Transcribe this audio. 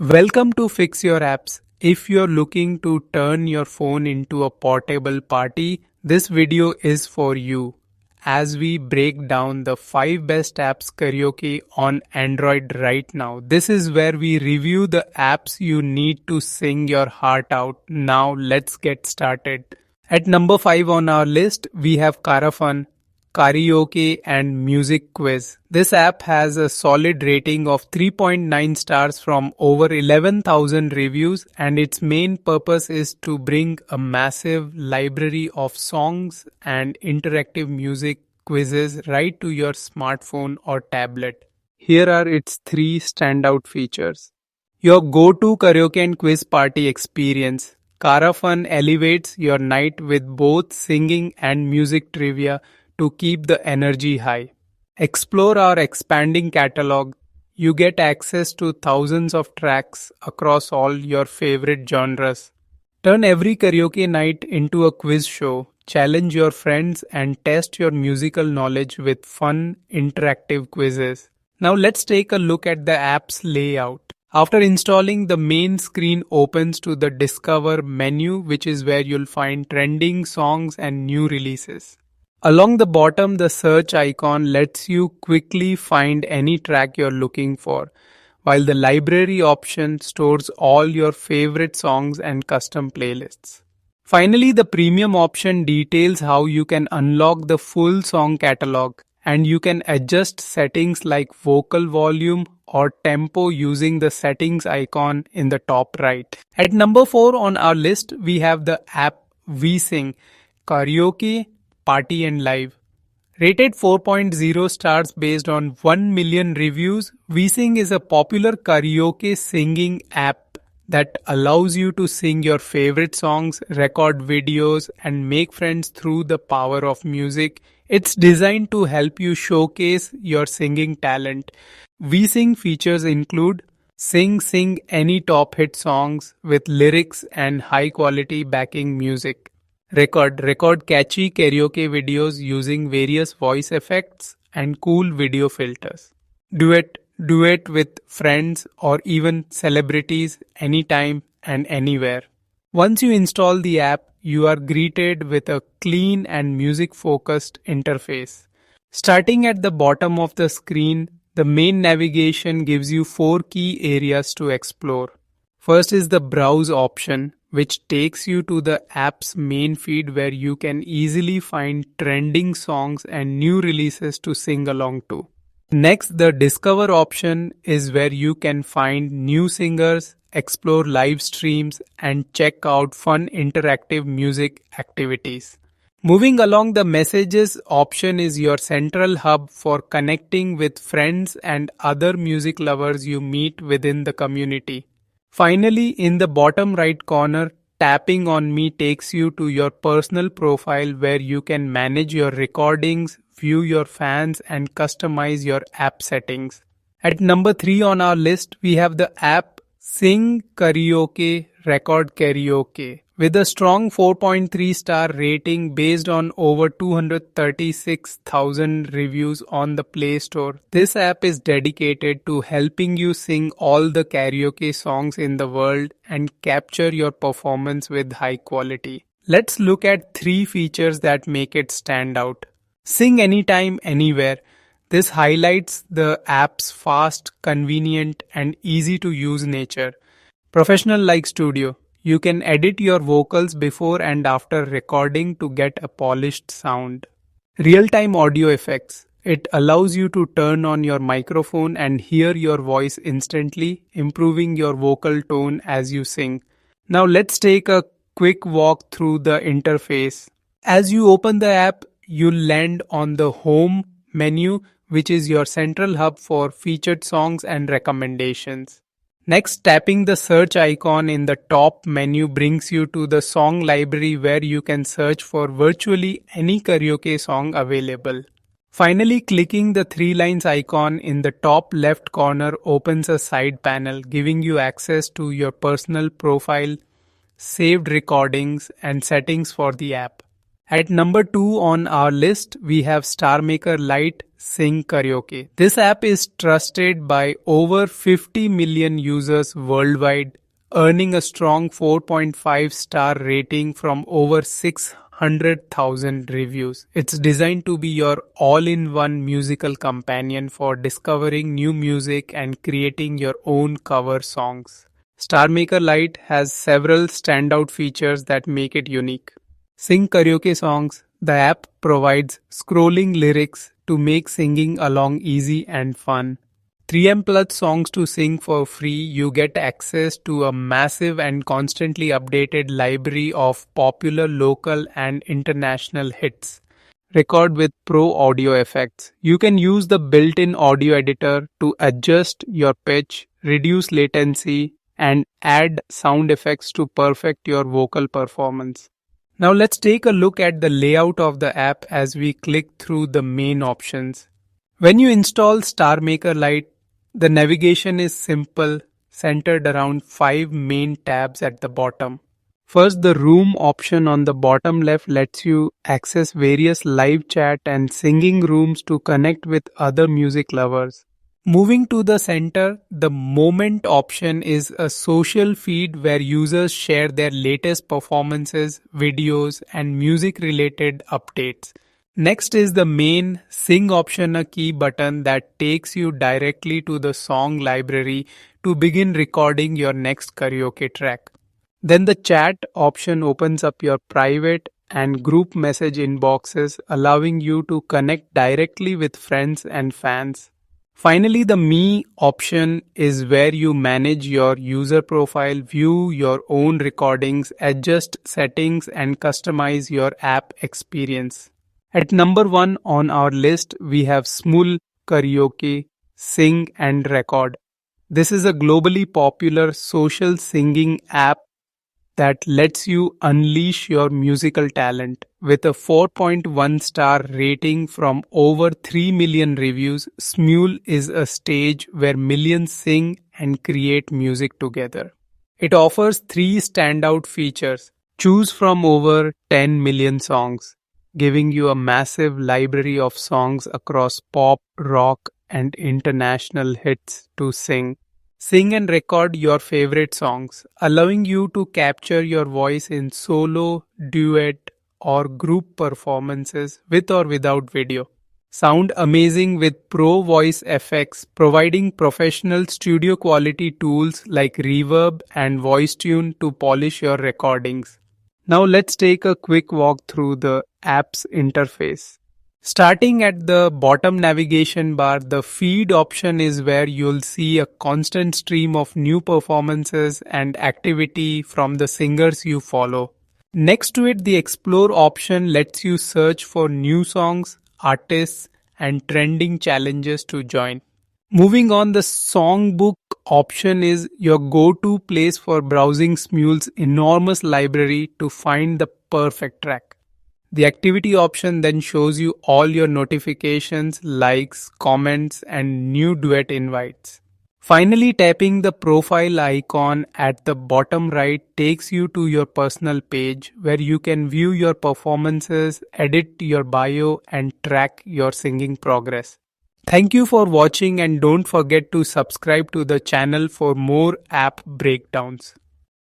Welcome to Fix Your Apps. If you're looking to turn your phone into a portable party, this video is for you. As we break down the 5 best apps karaoke on Android right now, this is where we review the apps you need to sing your heart out. Now let's get started. At number 5 on our list, we have Karafun, Karaoke and Music Quiz. This app has a solid rating of 3.9 stars from over 11,000 reviews, and its main purpose is to bring a massive library of songs and interactive music quizzes right to your smartphone or tablet. Here are its 3 standout features. Your go-to karaoke and quiz party experience. Karafun elevates your night with both singing and music trivia to keep the energy high. Explore our expanding catalog. You get access to thousands of tracks across all your favorite genres. Turn every karaoke night into a quiz show. Challenge your friends and test your musical knowledge with fun, interactive quizzes. Now let's take a look at the app's layout. After installing, the main screen opens to the Discover menu, which is where you'll find trending songs and new releases. Along the bottom, the search icon lets you quickly find any track you're looking for, while the library option stores all your favorite songs and custom playlists. Finally, the premium option details how you can unlock the full song catalog, and you can adjust settings like vocal volume or tempo using the settings icon in the top right. At number 4 on our list, we have the app WeSing, Karaoke, Party and Live. Rated 4.0 stars based on 1 million reviews, WeSing is a popular karaoke singing app that allows you to sing your favorite songs, record videos, and make friends through the power of music. It's designed to help you showcase your singing talent. WeSing features include sing any top hit songs with lyrics and high quality backing music. Record catchy karaoke videos using various voice effects and cool video filters. Duet with friends or even celebrities anytime and anywhere. Once you install the app, you are greeted with a clean and music-focused interface. Starting at the bottom of the screen, the main navigation gives you 4 key areas to explore. First is the Browse option, which takes you to the app's main feed where you can easily find trending songs and new releases to sing along to. Next, the Discover option is where you can find new singers, explore live streams, and check out fun interactive music activities. Moving along, the Messages option is your central hub for connecting with friends and other music lovers you meet within the community. Finally, in the bottom right corner, tapping on Me takes you to your personal profile where you can manage your recordings, view your fans, and customize your app settings. At number 3 on our list, we have the app Sing Karaoke Record Karaoke. With a strong 4.3 star rating based on over 236,000 reviews on the Play Store, this app is dedicated to helping you sing all the karaoke songs in the world and capture your performance with high quality. Let's look at 3 features that make it stand out. Sing anytime, anywhere. This highlights the app's fast, convenient, and easy to use nature. Professional-like studio. You can edit your vocals before and after recording to get a polished sound. Real-time audio effects. It allows you to turn on your microphone and hear your voice instantly, improving your vocal tone as you sing. Now let's take a quick walk through the interface. As you open the app, you'll land on the Home menu, which is your central hub for featured songs and recommendations. Next, tapping the search icon in the top menu brings you to the song library where you can search for virtually any karaoke song available. Finally, clicking the 3 lines icon in the top left corner opens a side panel giving you access to your personal profile, saved recordings, and settings for the app. At number 2 on our list, we have StarMaker Lite Sing Karaoke. This app is trusted by over 50 million users worldwide, earning a strong 4.5-star rating from over 600,000 reviews. It's designed to be your all-in-one musical companion for discovering new music and creating your own cover songs. StarMaker Lite has several standout features that make it unique. Sing karaoke songs. The app provides scrolling lyrics to make singing along easy and fun. 3M Plus songs to sing for free. You get access to a massive and constantly updated library of popular local and international hits. Record with Pro Audio Effects. You can use the built-in audio editor to adjust your pitch, reduce latency, and add sound effects to perfect your vocal performance. Now let's take a look at the layout of the app as we click through the main options. When you install StarMaker Lite, the navigation is simple, centered around 5 main tabs at the bottom. First, the room option on the bottom left lets you access various live chat and singing rooms to connect with other music lovers. Moving to the center, the moment option is a social feed where users share their latest performances, videos, and music-related updates. Next is the main Sing option, a key button that takes you directly to the song library to begin recording your next karaoke track. Then the chat option opens up your private and group message inboxes, allowing you to connect directly with friends and fans. Finally, the Me option is where you manage your user profile, view your own recordings, adjust settings, and customize your app experience. At number 1 on our list, we have Smule Karaoke, Sing and Record. This is a globally popular social singing app that lets you unleash your musical talent. With a 4.1-star rating from over 3 million reviews, Smule is a stage where millions sing and create music together. It offers 3 standout features. Choose from over 10 million songs, giving you a massive library of songs across pop, rock, and international hits to sing. Sing and record your favorite songs, allowing you to capture your voice in solo, duet, or group performances with or without video. Sound amazing with Pro Voice Effects, providing professional studio quality tools like reverb and voice tune to polish your recordings. Now let's take a quick walk through the app's interface. Starting at the bottom navigation bar, the feed option is where you'll see a constant stream of new performances and activity from the singers you follow. Next to it, the explore option lets you search for new songs, artists, and trending challenges to join. Moving on, the songbook option is your go-to place for browsing Smule's enormous library to find the perfect track. The activity option then shows you all your notifications, likes, comments, and new duet invites. Finally, tapping the profile icon at the bottom right takes you to your personal page where you can view your performances, edit your bio, and track your singing progress. Thank you for watching and don't forget to subscribe to the channel for more app breakdowns.